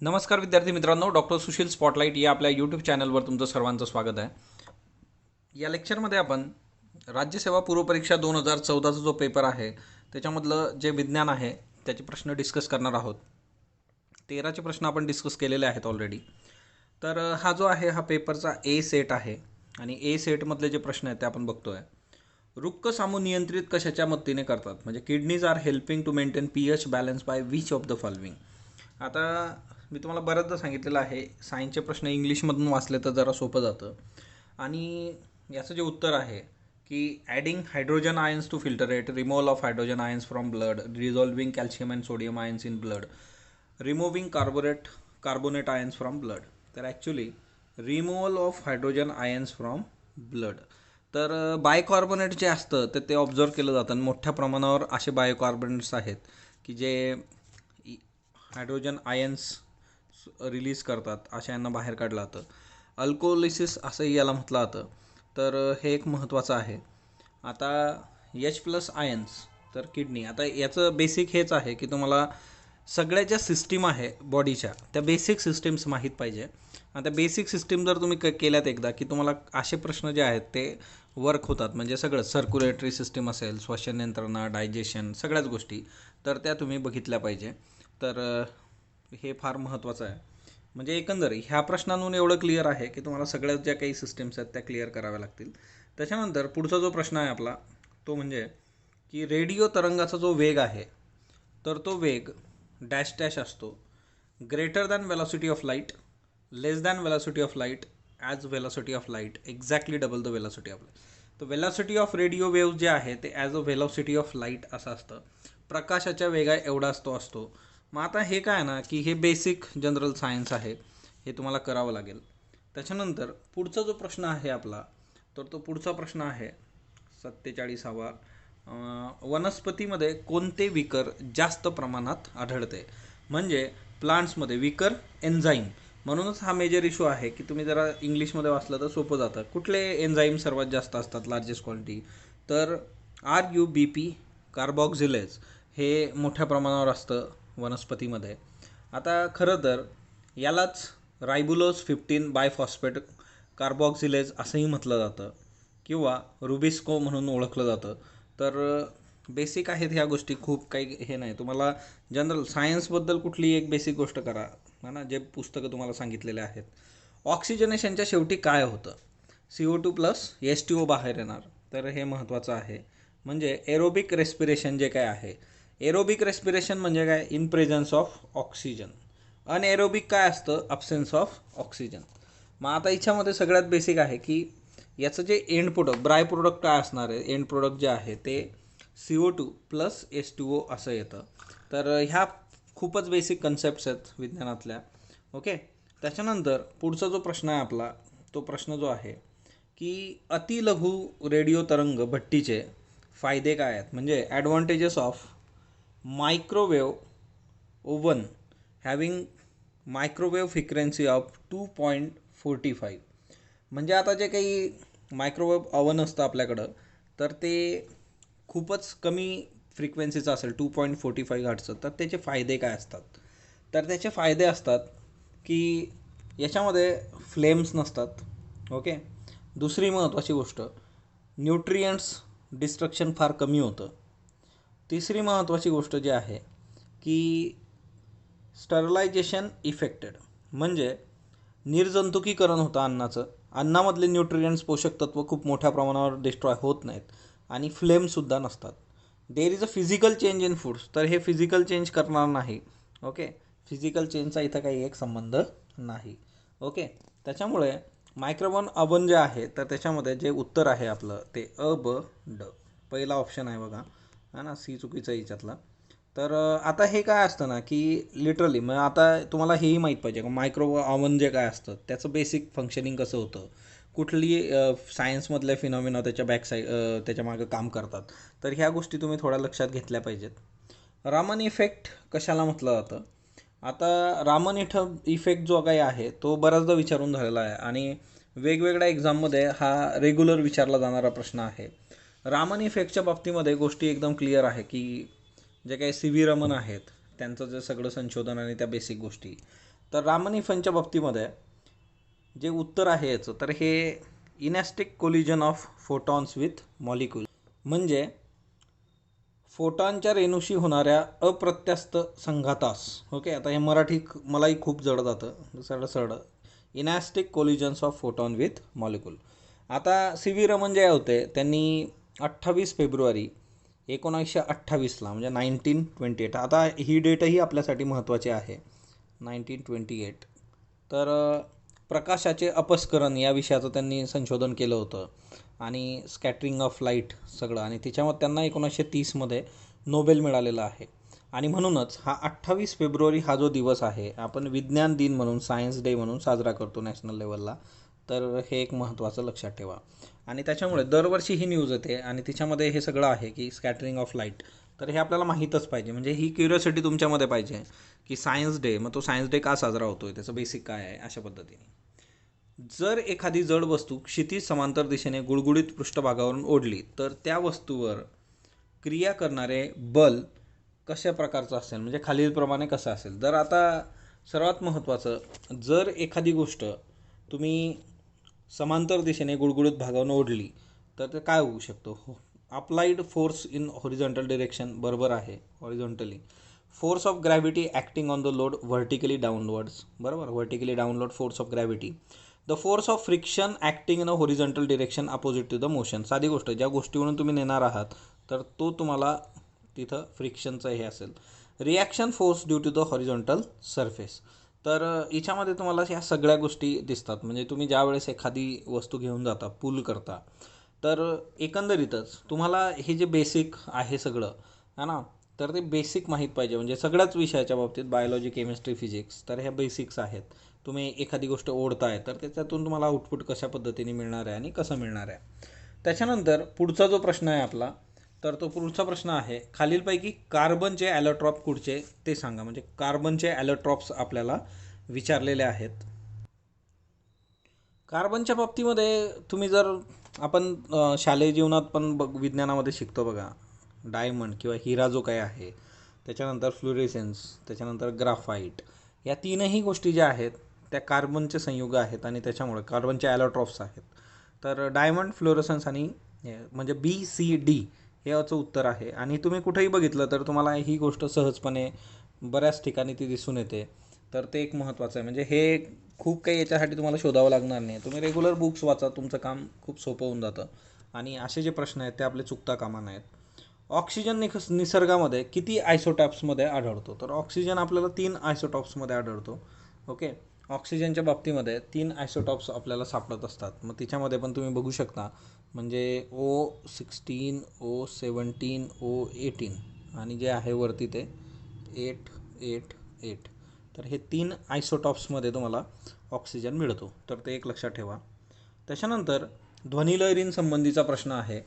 नमस्कार विद्यार्थी मित्रांनो, डॉक्टर सुशील स्पॉटलाइट या आपल्या यूट्यूब चॅनलवर तुमचं सर्वांचं स्वागत आहे. या लेक्चरमध्ये आपण राज्यसेवा पूर्वपरीक्षा 2014चा जो पेपर आहे त्याच्यामधलं जे विज्ञान आहे त्याचे प्रश्न डिस्कस करणार आहोत. 13चे प्रश्न आपण डिस्कस केलेले आहेत ऑलरेडी. तर हा जो आहे हा पेपरचा ए सेट आहे आणि ए सेटमधले जे प्रश्न आहेत ते आपण बघतोय. रुक्क सामू नियंत्रित कशाच्या मदतीने करतात, म्हणजे kidneys are helping to maintain pH balance by which of the following. आता मी तुम्हाला बऱ्याचदा सांगितलेलं आहे, सायन्सचे प्रश्न इंग्लिशमधून वाचले तर जरा सोपं जातं. आणि याचं जे उत्तर आहे की adding hydrogen ions to filtrate, removal of hydrogen ions from blood, dissolving calcium and sodium ions in blood, removing carbonate ions from blood. तर actually removal of hydrogen ions from blood. तर बायकार्बोनेट जे असतं तर ते observe केलं जातं आणि मोठ्या प्रमाणावर असे बायोकार्बोनेट्स आहेत की जे हायड्रोजन आयन्स रिलीज करतात, अशा यांना बाहेर काढलं जातं. अल्कोलिसिस असंही याला म्हटलं जातं. तर हे एक महत्त्वाचं आहे. आता H+ आयन्स तर किडनी. आता याचं बेसिक हेच आहे की तुम्हाला सगळ्या ज्या सिस्टीम आहे बॉडीच्या त्या बेसिक सिस्टीम्स माहीत पाहिजे. आता बेसिक सिस्टीम जर तुम्ही केल्यात एकदा की तुम्हाला असे प्रश्न जे आहेत ते वर्क होतात, म्हणजे सगळं सर्क्युलेटरी सिस्टीम असेल, श्वसन यंत्रणा, डायजेशन, सगळ्याच गोष्टी तर त्या तुम्ही बघितल्या पाहिजे. तर हे फार महत्त्वाचं आहे. म्हणजे एकंदर ह्या प्रश्नांवरून एवढं क्लिअर आहे की तुम्हाला सगळ्यात ज्या काही सिस्टीम्स आहेत त्या क्लिअर कराव्या लागतील. त्याच्यानंतर पुढचा जो प्रश्न आहे आपला तो म्हणजे की रेडिओ तरंगाचा जो वेग आहे तर तो वेग डॅश डॅश असतो. Greater than velocity of light, less than velocity of light, as velocity of light, exactly double the velocity of light. तर वेलॉसिटी ऑफ रेडिओ वेव्ह जे आहे ते as a velocity of light असं असतं. प्रकाशाच्या वेगा एवढाच तो असतो. मग आता हे काय ना की हे बेसिक जनरल सायन्स आहे, हे तुम्हाला करावं लागेल. त्याच्यानंतर पुढचा जो प्रश्न आहे आपला तर तो पुढचा प्रश्न आहे 47वा. वनस्पतीमध्ये कोणते विकर जास्त प्रमाणात आढळते, म्हणजे प्लांट्समध्ये विकर एन्झाईम. म्हणूनच हा मेजर इशू आहे की तुम्ही जरा इंग्लिशमध्ये वाचलं तर सोपं जातं. कुठले एन्झाईम सर्वात जास्त असतात लार्जेस्ट क्वांटिटी, तर RUBP कार्बॉक्झिलेज हे मोठ्या प्रमाणावर असतं वनस्पतीमध्ये. आता खरं तर यालाच रायबुलोज 15 बायफॉस्फेट कार्बॉक्झिलेज असंही म्हटलं जातं किंवा रुबिस्को म्हणून ओळखलं जातं. तर बेसिक आहेत ह्या गोष्टी, खूप काही हे नाही. तुम्हाला जनरल सायन्सबद्दल कुठली एक बेसिक गोष्ट करा ना, जे पुस्तकं तुम्हाला सांगितलेले आहेत. ऑक्सिजनेशनच्या शेवटी काय होतं, CO2 + H2O बाहेर येणार. तर हे महत्त्वाचं आहे. म्हणजे एरोबिक रेस्पिरेशन जे काय आहे, एरोबिक रेस्पिरेशन म्हणजे काय, in presence of oxygen. Anaerobic काय असतं, अब्सेन्स ऑफ ऑक्सिजन. मग आता याच्यामध्ये सगळ्यात बेसिक आहे की याचं जे एंड प्रोडक्ट, बाय प्रोडक्ट काय असणार आहे, एंड प्रोडक्ट जे आहे ते CO2 + H2O असं येतं. तर ह्या खूपच बेसिक कन्सेप्ट्स आहेत विज्ञानातल्या. ओके. त्याच्यानंतर पुढचा जो प्रश्न आहे आपला तो प्रश्न जो आहे की अतिलघु रेडिओ तरंग भट्टीचे फायदे काय आहेत, म्हणजे advantages of microwave oven having microwave frequency of 2.45. म्हणजे आता जे काही मायक्रोवेव्ह ओव्हन असतं आपल्याकडं तर ते खूपच कमी फ्रिक्वेन्सीचं असेल, 2.45 हर्ट्झचं, तर त्याचे फायदे काय असतात. तर त्याचे फायदे असतात की याच्यामध्ये फ्लेम्स नसतात. ओके. दुसरी महत्त्वाची गोष्ट, न्यूट्रियंट्स डिस्ट्रक्शन फार कमी होतं. तिसरी महत्त्वाची गोष्ट जी आहे की स्टरलायझेशन इफेक्टेड, म्हणजे निर्जंतुकीकरण होतं अन्नाचं. अन्नामधले न्यूट्रियंट्स, पोषक तत्व खूप मोठ्या प्रमाणावर डिस्ट्रॉय होत नाहीत आणि फ्लेमसुद्धा नसतात. There is a physical change in foods, तर हे फिजिकल चेंज करणार नाही. ओके. फिजिकल चेंजचा इथं काही एक संबंध नाही. ओके. त्याच्यामुळे मायक्रोवेव्ह ओव्हन जे आहे तर त्याच्यामध्ये जे उत्तर आहे आपलं ते अ ब ड, पहिला ऑप्शन आहे बघा, हा ना, सी चुकीचं आहे याच्यातला. तर आता हे काय असतं ना की लिटरली मग आता तुम्हाला हेही माहीत पाहिजे का मायक्रोवेव्ह ओव्हन जे काय असतं त्याचं बेसिक फंक्शनिंग कसं होतं, कुठली सायन्समधले फिनॉमिना त्याच्या त्याच्या मागं काम करतात. तर ह्या गोष्टी तुम्ही थोड्या लक्षात घेतल्या पाहिजेत. रामन इफेक्ट कशाला म्हटलं जातं. आता रामन इफेक्ट जो काही आहे तो बऱ्याचदा विचारून झालेला आहे आणि वेगवेगळ्या एक्झाममध्ये हा रेग्युलर विचारला जाणारा प्रश्न आहे. रामन इफेक्टच्या बाबतीमध्ये गोष्टी एकदम क्लिअर आहे की जे काही सी व्ही रमन आहेत त्यांचं जे सगळं संशोधन आणि त्या बेसिक गोष्टी, तर रामनिफनच्या बाबतीमध्ये जे उत्तर आहे याचं, तर हे inelastic collision of photons with molecule, म्हणजे फोटॉनच्या रेणूशी होणाऱ्या अप्रत्यास्थ संघातास. ओके, आता हे मराठी मलाही खूप जड जातं, सरळ inelastic collisions of photon with molecule. आता सी व्ही रमन जे होते त्यांनी 28 फेब्रुवारी 1928ला, म्हणजे 1928, आता ही डेटही आपल्यासाठी महत्त्वाची आहे, 1928. तर प्रकाशाचे अपस्करण या विषयाचं त्यांनी संशोधन केलं होतं आणि स्कॅटरिंग ऑफ लाईट सगळं, आणि त्याच्यामध्ये त्यांना 1930मध्ये नोबेल मिळालेला आहे. आणि म्हणूनच हा 28 फेब्रुवारी हा जो दिवस आहे आपण विज्ञान दिन म्हणून, सायन्स डे म्हणून साजरा करतो नॅशनल लेवलला. तर हे एक महत्त्वाचं लक्षात ठेवा. आणि त्याच्यामुळे दरवर्षी ही न्यूज येते आणि तिच्यामध्ये हे सगळं आहे की स्कॅटरिंग ऑफ लाईट. तर हे आपल्याला माहीतच पाहिजे, म्हणजे ही क्युरिओसिटी तुमच्यामध्ये पाहिजे की सायन्स डे, मग तो सायन्स डे का साजरा होतोय, त्याचं बेसिक काय आहे, अशा पद्धतीने. जर एखादी जड वस्तू क्षितिज समांतर दिशेने गुळगुळीत पृष्ठभागावरून ओढली तर त्या वस्तूवर क्रिया करणारे बल कशा प्रकारचं असेल, म्हणजे खालीलप्रमाणे कसं असेल. जर आता सर्वात महत्त्वाचं, जर एखादी गोष्ट तुम्ही समांतर दिशेने गुळगुळीत भागावरून ओढली तर ते काय होऊ शकतो. Applied force in horizontal direction, बरोबर आहे, horizontally. Force of gravity acting on the load vertically downwards, बरोबर, vertically downward force of gravity. The force of friction acting in a horizontal direction opposite to the motion. साधी गोष्ट, ज्या गोष्टीवरून तुम्ही नेणार आहात तर तो तुम्हाला तिथं फ्रिक्शनचं हे असेल. Reaction force due to the horizontal surface. तर याच्यामध्ये तुम्हाला ह्या सगळ्या गोष्टी दिसतात. म्हणजे तुम्ही ज्या वेळेस एखादी वस्तू घेऊन जाता, पूल करता, तर एकंदरीतच तुम्हाला हे जे बेसिक आहे सगळं है ना, तर ते बेसिक माहीत पाहिजे. म्हणजे सगळ्याच विषयाच्या बाबतीत, बायोलॉजी, केमिस्ट्री, फिजिक्स, तर ह्या बेसिक्स आहेत. तुम्ही एखादी गोष्ट ओढताय तर त्याच्यातून तुम्हाला आउटपुट कशा पद्धतीने मिळणार आहे आणि कसं मिळणार आहे. त्याच्यानंतर पुढचा जो प्रश्न आहे आपला, तर तो पुढचा प्रश्न आहे, खालीलपैकी कार्बनचे ॲलोट्रॉप कुठचे ते सांगा. म्हणजे कार्बनचे ॲलोट्रॉप्स आपल्याला विचारलेले आहेत. कार्बनच्या बाबतीमध्ये तुम्ही जर आपण शालेय जीवनात पण विज्ञानामध्ये शिकतो बघा, डायमंड किंवा हिरा जो काय आहे, त्याच्यानंतर फ्लोरेसेन्स, त्याच्यानंतर ग्राफाईट, या तीनही गोष्टी ज्या आहेत त्या कार्बनचे संयुग आहेत आणि त्याच्यामुळे कार्बनचे ॲलोट्रॉप्स आहेत. तर डायमंड, फ्लोरेसेन्स आणि म्हणजे BCD हे याचं उत्तर आहे. आणि तुम्ही कुठेही बघितलं तर तुम्हाला ही गोष्ट सहजपणे बऱ्याच ठिकाणी ती दिसून येते. तर ते एक महत्त्वाचं आहे. म्हणजे हे खूप काही याच्यासाठी तुम्हाला शोधावं लागणार नाही, तुम्ही रेग्युलर बुक्स वाचा, तुमचं काम खूप सोपं होऊन जातं. आणि असे जे प्रश्न आहेत ते आपले चुकता कामा नाहीत. ऑक्सिजन निसर्गामध्ये किती आयसोटॉप्समध्ये आढळतो. तर ऑक्सिजन आपल्याला 3 आयसोटॉप्समध्ये आढळतो. ओके, ऑक्सिजनच्या बाबतीमध्ये 3 आयसोटॉप्स आपल्याला सापडत असतात. मग तिच्यामध्ये पण तुम्ही बघू शकता, म्हणजे O16, O17, O18 आणि जे आहे वरती ते 888. तर हे 3 आयसोटॉप्समध्ये तुम्हाला ऑक्सिजन मिळतो. तर ते एक लक्षात ठेवा. त्याच्यानंतर ध्वनिलहरींसंबंधीचा प्रश्न आहे.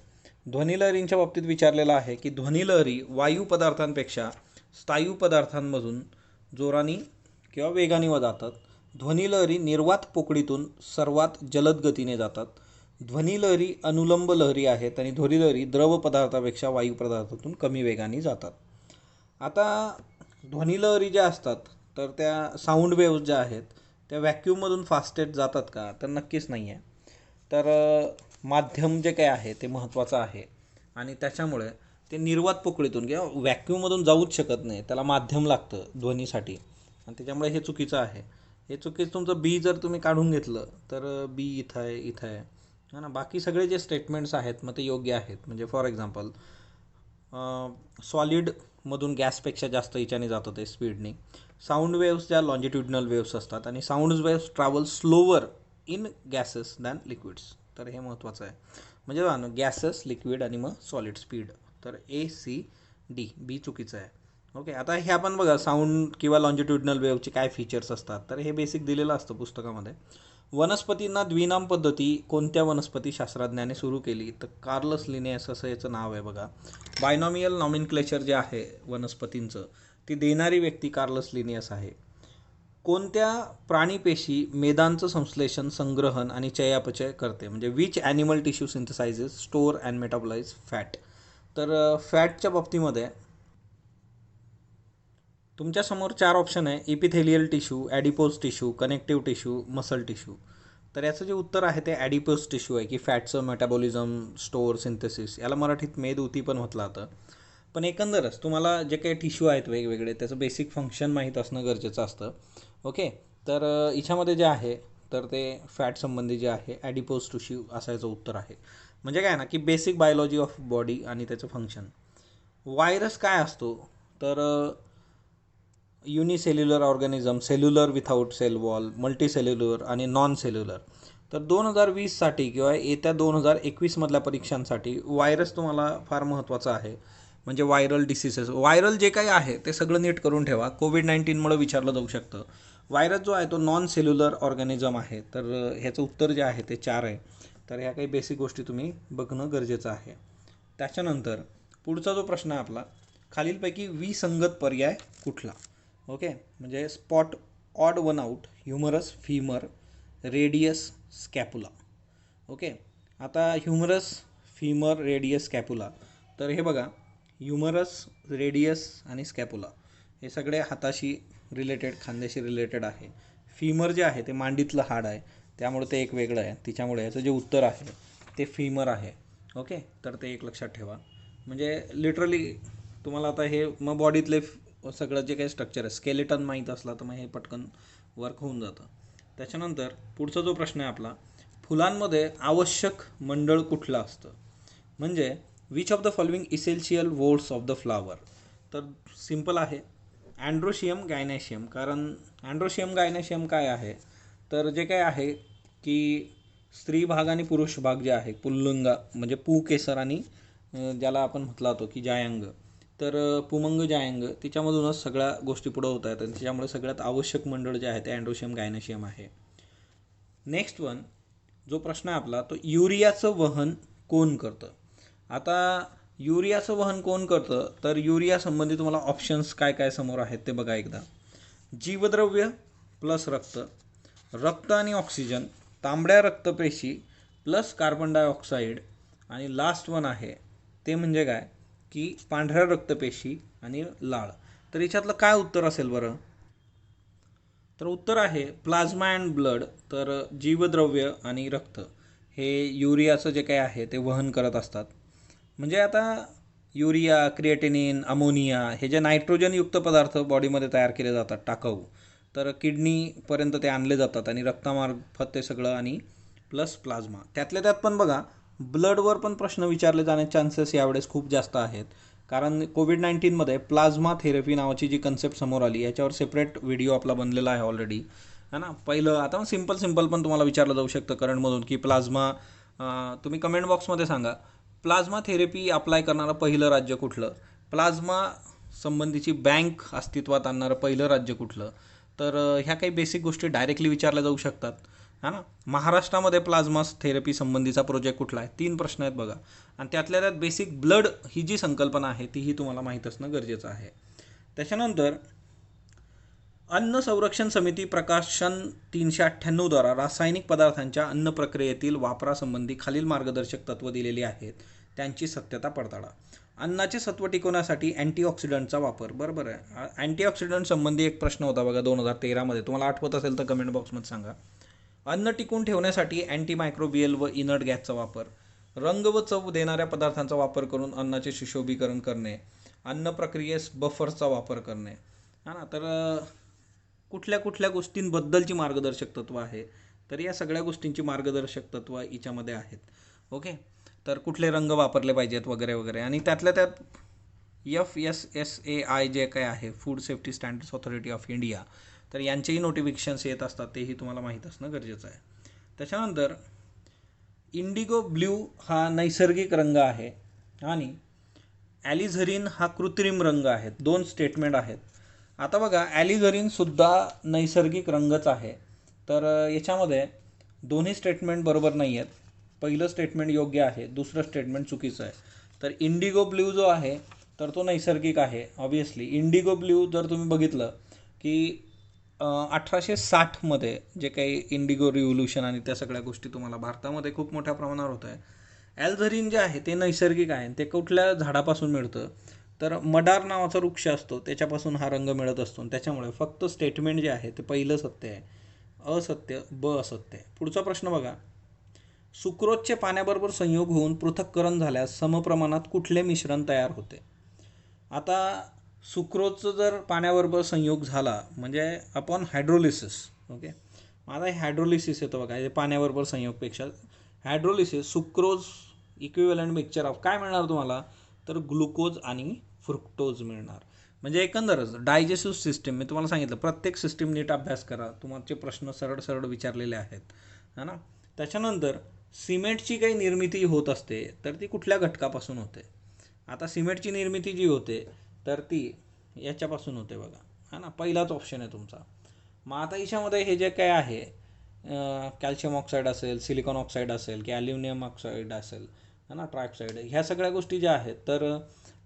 ध्वनिलहरींच्या बाबतीत विचारलेला आहे की ध्वनिलहरी वायू पदार्थांपेक्षा स्थायू पदार्थांमधून जोराने किंवा वेगाने जातात. ध्वनिलहरी निर्वात पोकळीतून सर्वात जलद गतीने जातात. ध्वनिलहरी अनुलंब लहरी आहेत आणि ध्वनिलहरी द्रव पदार्थापेक्षा वायू पदार्थातून कमी वेगाने जातात. आता ध्वनिलहरी ज्या असतात तर त्या साऊंड वेव्ज ज्या आहेत त्या व्हॅक्यूममधून फास्टेस्ट जातात का, तर नक्कीच नाही आहे. तर माध्यम जे काय आहे ते महत्त्वाचं आहे आणि त्याच्यामुळे ते निर्वात पोकळीतून किंवा व्हॅक्यूममधून जाऊच शकत नाही, त्याला माध्यम लागतं ध्वनीसाठी, आणि त्याच्यामुळे हे चुकीचं आहे. हे चुकीचं तुमचं बी जर तुम्ही काढून घेतलं तर बी इथं आहे, इथं आहे, है ना. बाकी सगळे जे स्टेटमेंट्स आहेत मग ते योग्य आहेत. म्हणजे फॉर एक्झाम्पल सॉलिडमधून गॅसपेक्षा जास्त हिच्याने जातं ते स्पीडने. साऊंड वेव्स ज्या लॉन्जिट्युडनल वेव्स असतात आणि sound waves travel slower in gases than liquids. तर हे महत्त्वाचं आहे. म्हणजे गॅसेस, लिक्विड आणि मग सॉलिड स्पीड. तर ACD, बी चुकीचं आहे. ओके, आता हे आपण बघा साऊंड किंवा लॉन्जिट्युडनल वेव्हचे काय फीचर्स असतात, तर हे बेसिक दिलेलं असतं पुस्तकामध्ये. वनस्पतींना द्विनाम पद्धती कोणत्या वनस्पती शास्त्रज्ञाने सुरू केली, तर कार्लस लिनेयस असं याचं नाव आहे बघा. बायनॉमियल नॉमिनक्लेचर जे आहे वनस्पतींचं ती देणारी व्यक्ती कार्लस लिनियस आहे. कोणत्या प्राणीपेशी मेदांचं संश्लेषण, संग्रहण आणि चयापचय करते. म्हणजे which animal tissue synthesises, store and metabolise fat. तर फॅटच्या बाबतीमध्ये तुमच्यासमोर 4 ऑप्शन आहे, epithelial tissue, adipose tissue, connective tissue, muscle tissue. तर याचं जे उत्तर आहे ते ॲडिपोज टिश्यू आहे, की फॅटचं मेटाबॉलिझम, स्टोअर, सिंथेसिस, याला मराठीत मेदऊती पण म्हटलं जातं. पण एकंदरच तुम्हाला जे काही टिश्यू आहेत वेगवेगळे त्याचं बेसिक फंक्शन माहीत असणं गरजेचं असतं. ओके, तर याच्यामध्ये जे आहे तर ते फॅट संबंधी जे आहे ॲडिपोज टिश्यू असायचं उत्तर आहे. म्हणजे काय ना, की बेसिक बायोलॉजी ऑफ बॉडी आणि त्याचं फंक्शन. व्हायरस काय असतो तर unicellular organism, cellular without cell wall, multicellular आणि नॉन सेल्युलर. तर 2020साठी किंवा येत्या 2021मधल्या परीक्षांसाठी व्हायरस तुम्हाला फार महत्त्वाचा आहे. म्हणजे व्हायरल डिसीजेस, व्हायरल जे काही आहे ते सगळं नीट करून ठेवा. कोविड-19मुळे विचारलं जाऊ शकतं. व्हायरस जो आहे तो नॉन सेल्युलर ऑर्गॅनिझम आहे. तर ह्याचं उत्तर जे आहे ते 4 आहे. तर ह्या काही बेसिक गोष्टी तुम्ही बघणं गरजेचं आहे. त्याच्यानंतर पुढचा जो प्रश्न आहे आपला, खालीलपैकी विसंगत पर्याय कुठला? ओके, म्हणजे spot odd one out, humerus, femur, radius, scapula. Okay, आता ह्युमरस, फीमर, रेडियस, स्कॅपुला. तर हे बघा, ह्युमरस, रेडियस आणि स्कॅपुला हे सगळे हाताशी रिलेटेड, खांद्याशी रिलेटेड आहे. फीमर जे आहे ते मांडीतलं हाड आहे, त्यामुळे ते एक वेगळं आहे. तिच्यामुळे याचं जे उत्तर आहे ते फीमर आहे. ओके, तर ते एक लक्षात ठेवा. म्हणजे लिटरली तुम्हाला आता हे मग बॉडीतले सगळं जे काही स्ट्रक्चर आहे, स्केलेटन माहीत असला तर मग हे पटकन वर्क होऊन जातं. त्याच्यानंतर पुढचा जो प्रश्न आहे आपला, फुलांमध्ये आवश्यक मंडळ कुठलं असतं? म्हणजे which of the following essential woods of the flower. तर सिम्पल आहे, अँड्रोशियम, गायनॅशियम. कारण अँड्रोशियम, गायनॅशियम काय आहे तर जे काय आहे की स्त्री भाग आणि पुरुष भाग जे आहे, पुल्लिंगा म्हणजे पू केसर आणि ज्याला आपण म्हटलं जातो की जायांग, तर पुमंग जायांग, तिच्यामधूनच सगळ्या गोष्टी पुढं होत आहेत आणि त्याच्यामुळे सगळ्यात आवश्यक मंडळ जे आहे ते अँड्रोशियम, गायनॅशियम आहे. नेक्स्ट वन जो प्रश्न आहे आपला, तो युरियाचं वहन कोण करतं? आता युरियाचं वहन कोण करतं तर युरिया संबंधी तुम्हाला ऑप्शन्स काय काय समोर आहेत ते बघा एकदा. जीवद्रव्य प्लस रक्त, रक्त आणि ऑक्सिजन, तांबड्या रक्तपेशी प्लस कार्बन डायऑक्साईड, आणि लास्ट वन आहे ते म्हणजे काय की पांढऱ्या रक्तपेशी आणि लाळ. तर याच्यातलं काय उत्तर असेल बरं? तर उत्तर आहे प्लाझ्मा अँड ब्लड. तर जीवद्रव्य आणि रक्त हे युरियाचं जे काही आहे ते वहन करत असतात. म्हणजे आता युरिया, क्रिएटिनिन, अमोनिया हे जे नायट्रोजनयुक्त पदार्थ बॉडीमध्ये तयार केले जातात टाकाऊ, तर किडनीपर्यंत ते आणले जातात आणि रक्तामार्फत ते सगळं, आणि प्लस प्लाझ्मा. त्यातल्या त्यात पण बघा, ब्लडवर पण प्रश्न विचारले जाण्याचे चान्सेस यावेळेस खूप जास्त आहेत. कारण कोविड-19मध्ये प्लाझ्मा थेरपी नावाची जी कन्सेप्ट समोर आली, याच्यावर सेपरेट व्हिडिओ आपला बनलेला आहे ऑलरेडी, है ना. पहिलं आता सिंपल पण तुम्हाला विचारलं जाऊ शकतं करंटमधून की प्लाझ्मा, तुम्ही कमेंट बॉक्समध्ये सांगा, प्लाझ्मा थेरपी अप्लाय करणारं पहिलं राज्य कुठलं? प्लाझ्मा संबंधीची बँक अस्तित्वात आणणारं पहिलं राज्य कुठलं? तर ह्या काही बेसिक गोष्टी डायरेक्टली विचारल्या जाऊ शकतात, है ना. महाराष्ट्रामध्ये प्लाझ्मा थेरपी संबंधीचा प्रोजेक्ट कुठला आहे? 3 प्रश्न आहेत बघा. आणि त्यातल्या त्यात बेसिक ब्लड ही जी संकल्पना आहे तीही तुम्हाला माहीत असणं गरजेचं आहे. त्याच्यानंतर अन्न संरक्षण समिती प्रकाशन 398 द्वारा रासायनिक पदार्थांच्या अन्न प्रक्रियेतील वापरासंबंधी खालील मार्गदर्शक तत्व दिलेली आहेत, त्यांची सत्यता पडताळा. अन्नाचे सत्व टिकवण्यासाठी अँटीऑक्सिडंटचा वापर. बरोबर आहे. अँटीऑक्सिडंट संबंधी एक प्रश्न होता बघा 2013मध्ये, तुम्हाला आठवत असेल तर कमेंट बॉक्समध्ये सांगा. अन्न टिकून ठेवण्यासाठी अँटीमायक्रोबियल व इनर्ट गॅसचा वापर, रंग व चव देणाऱ्या पदार्थांचा वापर करून अन्नाचे सुशोभीकरण करणे, अन्न प्रक्रियेस बफर्सचा वापर करणे, हा ना. तर कुठल्या कुठल्या गोष्टींबद्दलची मार्गदर्शक तत्व आहे तर या सगळ्या गोष्टींची मार्गदर्शक तत्व याच्यामध्ये आहेत. ओके, तर कुठले रंग वापरले पाहिजेत वगैरे वगैरे. आणि त्यातल्या त्यात FSSAI जे काय आहे, food safety standards authority of India, तर यांचेही नोटिफिकेशन्स येत असतात, तेही तुम्हाला माहीत असणं गरजेचं आहे. त्याच्यानंतर इंडिगो ब्ल्यू हा नैसर्गिक रंग आहे आणि ॲलिझरीन हा कृत्रिम रंग आहे. 2 स्टेटमेंट आहेत. आता बघा, ॲलिझरीनसुद्धा नैसर्गिक रंगच आहे. तर याच्यामध्ये दोन्ही स्टेटमेंट बरोबर नाही आहेत. पहिलं स्टेटमेंट योग्य आहे, दुसरं स्टेटमेंट चुकीचं आहे. तर इंडिगो ब्ल्यू जो आहे तर तो नैसर्गिक आहे ऑब्वियसली. इंडिगो ब्ल्यू जर तुम्ही बघितलं की 1860मध्ये जे काही इंडिगो रिव्होल्युशन आणि त्या सगळ्या गोष्टी तुम्हाला भारतामध्ये खूप मोठ्या प्रमाणावर होत आहे. ॲलिझरीन जे आहे ते नैसर्गिक आहे. ते कुठल्या झाडापासून मिळतं तर मडार नावाचा वृक्ष असतो त्याच्यापासून हा रंग मिळत असतो आणि त्याच्यामुळे फक्त स्टेटमेंट जे आहे ते पहिलं सत्य आहे, असत्य ब असत्य आहे. पुढचा प्रश्न बघा, सुक्रोजचे पाण्याबरोबर संयोग होऊन पृथक्करण झाल्यास समप्रमाणात कुठले मिश्रण तयार होते? आता सुक्रोजचं जर पाण्याबरोबर संयोग झाला म्हणजे आपण हायड्रोलिसिस, ओके. आता हे हायड्रोलिसिस येतं बघा, हे पाण्याबरोबर संयोगपेक्षा hydrolysis, sucrose equivalent mixture of काय मिळणार तुम्हाला, तर ग्लुकोज आणि फ्रुक्टोज मिळणार. म्हणजे एकंदरच डायजेस्टिव्ह सिस्टीम, मी तुम्हाला सांगितलं प्रत्येक सिस्टीम नीट अभ्यास करा, तुमचे प्रश्न सरळ सरळ विचारलेले आहेत, है ना. त्याच्यानंतर सिमेंटची काही निर्मिती होत असते तर ती कुठल्या घटकापासून होते? आता सिमेंटची निर्मिती जी होते तर ती याच्यापासून होते बघा, हा ना, पहिलाच ऑप्शन आहे तुमचा. मग आता याच्यामध्ये हे जे काय आहे, कॅल्शियम ऑक्साईड असेल, सिलिकॉन ऑक्साईड असेल की ॲल्युमिनियम ऑक्साईड असेल, है ना, ट्रायऑक्साईड, ह्या सगळ्या गोष्टी ज्या आहेत तर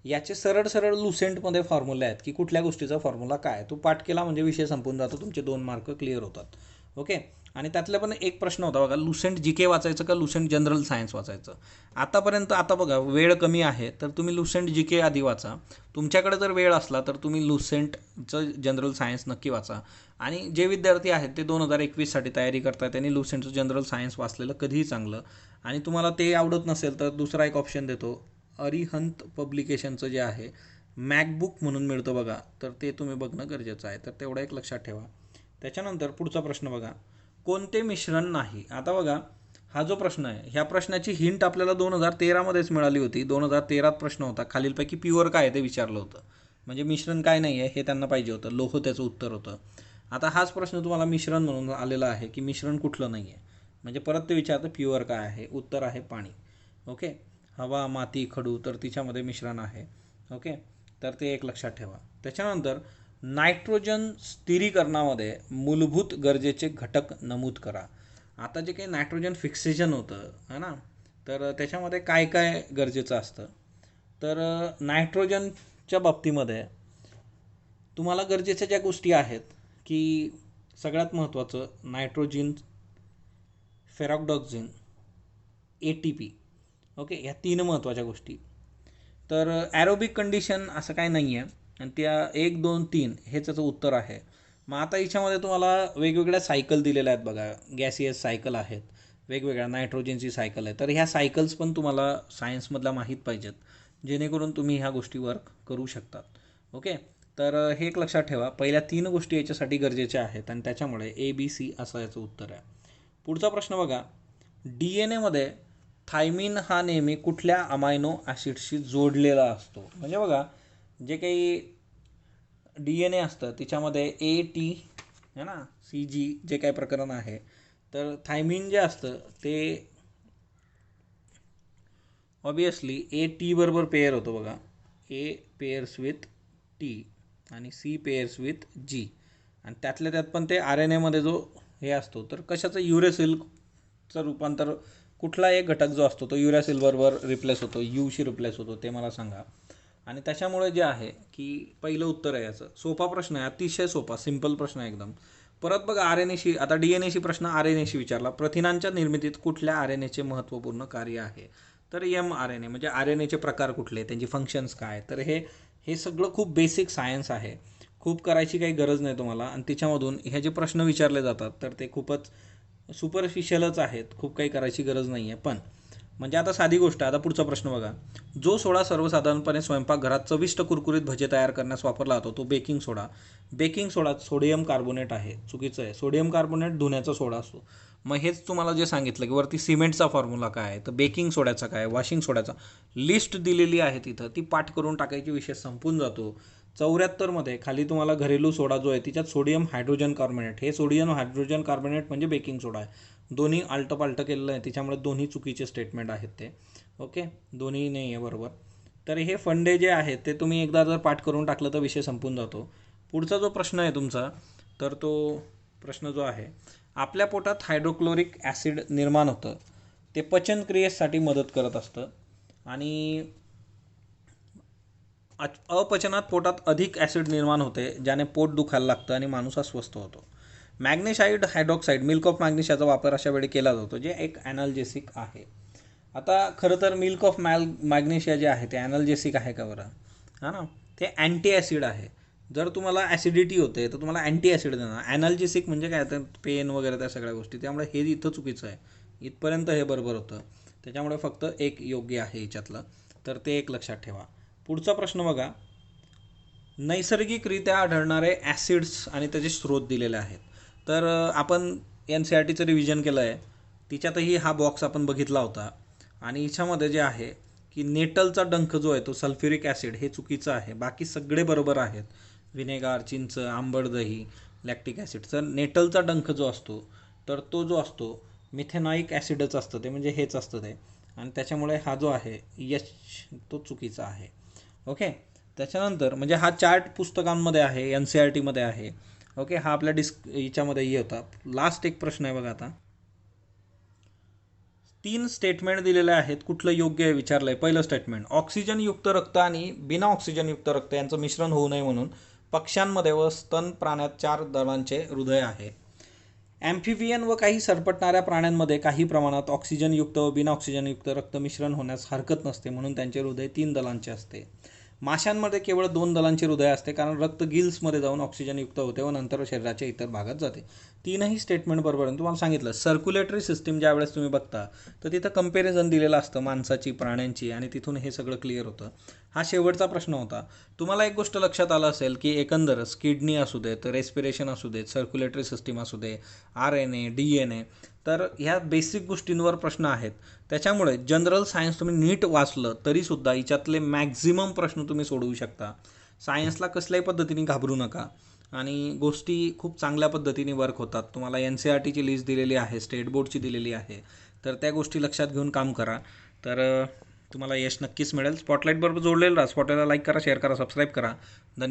याचे सरळ सरळ लुसेंटमध्ये फॉर्म्युले आहेत की कुठल्या गोष्टीचा फॉर्म्युला काय. तो पाठ केला म्हणजे विषय संपून जातो, तुमचे 2 मार्क क्लिअर होतात, ओके. आणि त्यातला पण एक प्रश्न होता बघा, लुसेंट जी के वाचायचं का लुसेंट जनरल सायन्स वाचायचं. आतापर्यंत आता बघा वेळ कमी आहे तर तुम्ही लुसेंट जी के आधी वाचा, तुमच्याकडे जर वेळ असला तर तुम्ही लुसेंटचं जनरल सायन्स नक्की वाचा. आणि जे विद्यार्थी आहेत ते 2021साठी तयारी करतात त्यांनी लुसेंटचं जनरल सायन्स वाचलेलं कधीही चांगलं. आणि तुम्हाला ते आवडत नसेल तर दुसरा एक ऑप्शन देतो, अरिहंत पब्लिकेशनचं जे आहे मॅकबुक म्हणून मिळतं बघा, तर ते तुम्ही बघणं गरजेचं आहे, तर तेवढं एक लक्षात ठेवा. त्याच्यानंतर पुढचा प्रश्न बघा, कोणते मिश्रण नाही. आता बघा हा जो प्रश्न आहे ह्या प्रश्नाची हिंट आपल्याला 2013मध्येच मिळाली होती. 2013 प्रश्न होता, खालीलपैकी प्युअर काय ते विचारलं होतं, म्हणजे मिश्रण काय नाही आहे हे त्यांना पाहिजे होतं, लोह त्याचं उत्तर होतं. आता हाच प्रश्न तुम्हाला मिश्रण म्हणून आलेला आहे की मिश्रण कुठलं नाही आहे, म्हणजे परत ते विचारतं प्युअर काय आहे, उत्तर आहे पाणी, ओके. हवा, माती, खडू, तर तिच्यामध्ये मिश्रण आहे, ओके. तर ते एक लक्षात ठेवा. त्याच्यानंतर नायट्रोजन स्थिरीकरणामध्ये मूलभूत गरजेचे घटक नमूद करा. आता जे काही नायट्रोजन फिक्सेशन होतं, है ना, तर त्याच्यामध्ये काय काय गरजेचं असतं, तर नायट्रोजनच्या बाबतीमध्ये तुम्हाला गरजेच्या ज्या गोष्टी आहेत की सगळ्यात महत्त्वाचं नायट्रोजन, फेरॉक्सडायझोन, ATP, ओके, ह्या 3 महत्त्वाच्या गोष्टी. तर ॲरोबिक कंडिशन असं काय नाही आहे आणि त्या 1, 2, 3 हेच त्याचं उत्तर आहे. मग आता याच्यामध्ये तुम्हाला वेगवेगळ्या सायकल दिलेल्या आहेत बघा, गॅसियस सायकल आहेत, वेगवेगळ्या नायट्रोजनची सायकल आहे, तर ह्या सायकल्स पण तुम्हाला सायन्समधल्या माहीत पाहिजेत जेणेकरून तुम्ही ह्या गोष्टी वर्क करू शकतात, ओके. तर हे एक लक्षात ठेवा, पहिल्या 3 गोष्टी याच्यासाठी गरजेच्या आहेत आणि त्याच्यामुळे ABC असं याचं उत्तर आहे. पुढचा प्रश्न बघा, DNA थायमिन हा नेहमी कुठल्या अमायनो ॲसिडशी जोडलेला असतो. म्हणजे बघा जे काही DNA असतं तिच्यामध्ये AT, है ना, CG जे काही प्रकरण आहे, तर थायमिन जे असतं ते ऑब्वियसली AT बरोबर पेअर होतो बघा, A पेअर्स विथ T आणि C पेअर्स विथ G, आणि त्यातल्या त्यात पण ते RNAमध्ये जो हे असतो तर कशाचं युरेसिलचं रूपांतर, कुठला एक घटक जो असतो तो युरॅसिल बरोबर रिप्लेस होतो, यूशी रिप्लेस होतो, ते मला सांगा. आणि त्याच्यामुळे जे आहे की पहिलं उत्तर आहे याचं. सोपा प्रश्न आहे, अतिशय सोपा, सिंपल प्रश्न आहे एकदम. परत बघा RNAशी, आता DNA प्रश्न RNAशी विचारला, प्रथिनांच्या निर्मितीत कुठल्या RNAचे महत्त्वपूर्ण कार्य आहे, तर mRNA, म्हणजे RNAचे प्रकार कुठले, त्यांची फंक्शन्स काय, तर हे सगळं खूप बेसिक सायन्स आहे, खूप करायची काही गरज नाही तुम्हाला. आणि त्याच्यामधून हे जे प्रश्न विचारले जातात तर ते खूपच सुपरफिशियलच आहेत, खूप काही करायची गरज नाही आहे. पण म्हणजे आता साधी गोष्ट, आता पुढचा प्रश्न बघा, जो सोडा सर्वसाधारणपणे स्वयंपाकघरात चविष्ट कुरकुरीत भजे तयार करण्यास वापरला जातो तो बेकिंग सोडा. बेकिंग सोडा सोडियम कार्बोनेट आहे, चुकीचं आहे, सोडियम कार्बोनेट धुण्याचा सोडा असतो. मग हेच तुम्हाला जे सांगितलं की वरती सिमेंटचा फॉर्म्युला काय आहे, तर बेकिंग सोड्याचा काय, वॉशिंग सोड्याचा लिस्ट दिलेली आहे तिथं, ती पाठ करून टाकायची, विषय संपून जातो. 74मध्ये खाली तुम्हाला घरेलू सोडा जो आहे तिच्यात सोडियम हायड्रोजन कार्बोनेट, हे सोडियम हायड्रोजन कार्बोनेट म्हणजे बेकिंग सोडा आहे. दोन्ही आलटपालट केलेलं आहे, त्याच्यामुळे दोन्ही चुकीचे स्टेटमेंट आहेत ते, ओके, दोन्ही नाही आहे बरोबर. तर हे फंडे जे आहेत ते तुम्ही एकदा जर पाठ करून टाकलं तर विषय संपून जातो. पुढचा जो प्रश्न आहे तुमचा, तर तो प्रश्न जो आहे, आपल्या पोटात हायड्रोक्लोरिक ॲसिड निर्माण होतं, ते पचनक्रियेसाठी मदत करत असतं आणि अपचनात पोटात अधिक ॲसिड निर्माण होते ज्याने पोट दुखायला लागतं आणि माणूस अस्वस्थ होतो. मॅग्नेशाईड हायड्रॉक्साईड, मिल्क ऑफ मॅग्नेशियाचा वापर अशा वेळी केला जातो, जे एक ॲनाल्जेसिक आहे. आता खरं तर मिल्क ऑफ मॅग्नेशिया जे आहे ते ॲनाल्जेसिक आहे का बरं, हां ना, ते अँटी ॲसिड आहे. जर तुम्हाला ॲसिडिटी होते तर तुम्हाला अँटी ॲसिड देणार. ॲनाल्जेसिक म्हणजे काय, तर पेन वगैरे त्या सगळ्या गोष्टी, त्यामुळे हे इथं चुकीचं आहे. इथपर्यंत हे बरोबर होतं. त्याच्यामुळे फक्त एक योग्य आहे याच्यातलं, तर ते एक लक्षात ठेवा. पुढचा प्रश्न बघा. नैसर्गिकरित्या आढळणारे ॲसिड्स आणि त्याचे स्रोत दिलेले आहेत. तर आपण NCERTचं रिव्हिजन केलं आहे, तिच्यातही हा बॉक्स आपण बघितला होता. आणि हिच्यामध्ये जे आहे की नेटलचा डंख जो आहे तो सल्फ्युरिक ॲसिड हे चुकीचं आहे. बाकी सगळे बरोबर आहेत. व्हिनेगार, चिंच, आंबट दही, लॅक्टिक ॲसिड. तर नेटलचा डंख जो असतो तर तो जो असतो मिथेनॉइक ॲसिडच असतं ते, म्हणजे हेच असतं ते. आणि त्याच्यामुळे हा जो आहे यश तो चुकीचा आहे. ओके. त्याच्यानंतर म्हणजे हा चार्ट पुस्तकांमध्ये आहे, NCERTमध्ये आहे. ओके, हा आपल्या याच्यामध्येही होता. लास्ट एक प्रश्न आहे बघा आता. 3 स्टेटमेंट दिलेले आहेत, कुठलं योग्य आहे विचारलं आहे. पहिलं स्टेटमेंट, ऑक्सिजनयुक्त रक्त आणि बिना ऑक्सिजनयुक्त रक्त यांचं मिश्रण होऊ नये म्हणून पक्ष्यांमध्ये व स्तन प्राण्यात 4 दलांचे हृदय आहे. ॲम्फिबियन व काही सरपटणाऱ्या प्राण्यांमध्ये काही प्रमाणात ऑक्सिजनयुक्त व बिना ऑक्सिजनयुक्त रक्त मिश्रण होण्यास हरकत नसते, म्हणून त्यांचे हृदय 3 दलांचे असते. माशांमध्ये केवळ 2 दलांचे हृदय असते, कारण रक्त गिल्समध्ये जाऊन ऑक्सिजनयुक्त होते व नंतर शरीराच्या इतर भागात जाते. तीनही स्टेटमेंट बरोबर आहे. तुम्हाला सांगितलं सर्क्युलेटरी सिस्टीम ज्या वेळेस तुम्ही बघता तर तिथं कंपॅरिझन दिलेलं असतं माणसाची, प्राण्यांची, आणि तिथून हे सगळं क्लिअर होतं. हा शेवटचा प्रश्न होता. तुम्हाला एक गोष्ट लक्षात आलं असेल की एकंदरच किडनी असू देत, रेस्पिरेशन असू देत, सर्क्युलेटरी सिस्टीम असू दे, RNA, DNA, तर ह्या बेसिक गोष्टींवर प्रश्न आहेत. त्याच्यामुळे जनरल सायन्स तुम्ही नीट वाचलं तरीसुद्धा हिच्यातले मॅक्झिमम प्रश्न तुम्ही सोडवू शकता. सायन्सला कसल्याही पद्धतीने घाबरू नका आणि गोष्टी खूप चांगल्या पद्धतीने वर्क होतात. तुम्हाला NCERTची लिस्ट दिलेली आहे, स्टेट बोर्डची दिलेली आहे, तर त्या गोष्टी लक्षात घेऊन काम करा. तर तुम्हाला यश नक्कीच मिळेल. स्पॉटलाईट बरोबर जोडलेलं राहा. स्पॉटलाईटला लाईक करा, शेअर करा, सबस्क्राईब करा. धन्यवाद.